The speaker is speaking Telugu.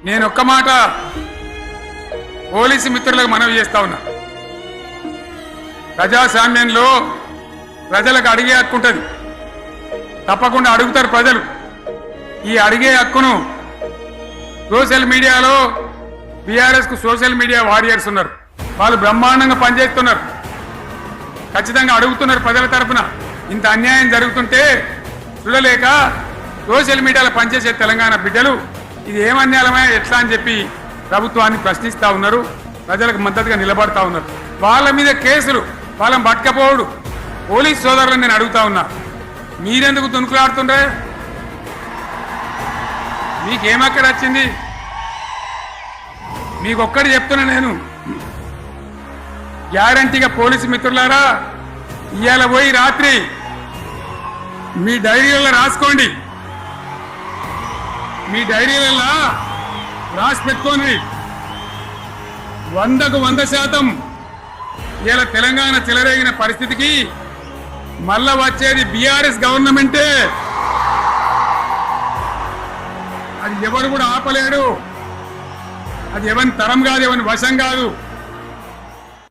నేను ఒక్క మాట పోలీసు మిత్రులకు మనవి చేస్తా ఉన్నా. ప్రజాస్వామ్యంలో ప్రజలకు అడిగే హక్కు ఉంటుంది, తప్పకుండా అడుగుతారు ప్రజలు. ఈ అడిగే హక్కును సోషల్ మీడియాలో బీఆర్ఎస్ కు సోషల్ మీడియా వారియర్స్ ఉన్నారు, వాళ్ళు బ్రహ్మాండంగా పనిచేస్తున్నారు, ఖచ్చితంగా అడుగుతున్నారు ప్రజల తరఫున. ఇంత అన్యాయం జరుగుతుంటే చూడలేక సోషల్ మీడియాలో పనిచేసే తెలంగాణ బిడ్డలు ఇది ఏమన్యాయమే ఎట్లా అని చెప్పి ప్రభుత్వాన్ని ప్రశ్నిస్తూ ఉన్నారు, ప్రజలకు మద్దతుగా నిలబడతా ఉన్నారు. వాళ్ళ మీద కేసులు, వాళ్ళని పట్టుకపోవడు పోలీస్ సోదరులను నేను అడుగుతా ఉన్నా, మీరెందుకు తునుకులాడుతుండే? మీకేమక్కడ వచ్చింది? మీకొక్కటి చెప్తున్నా నేను, గ్యారంటీగా పోలీసు మిత్రులారా, ఇవాళ పోయి రాత్రి మీ డైరీలలో రాసుకోండి, మీ డైరీలలో రాసి పెట్టుకోండి. 100కు 100% ఇలా తెలంగాణ చెలరేగిన పరిస్థితికి మళ్ళా వచ్చేది బీఆర్ఎస్ గవర్నమెంటే. అది ఎవరు కూడా ఆపలేడు, అది ఎవరి తరం కాదు, ఎవరి వశం కాదు.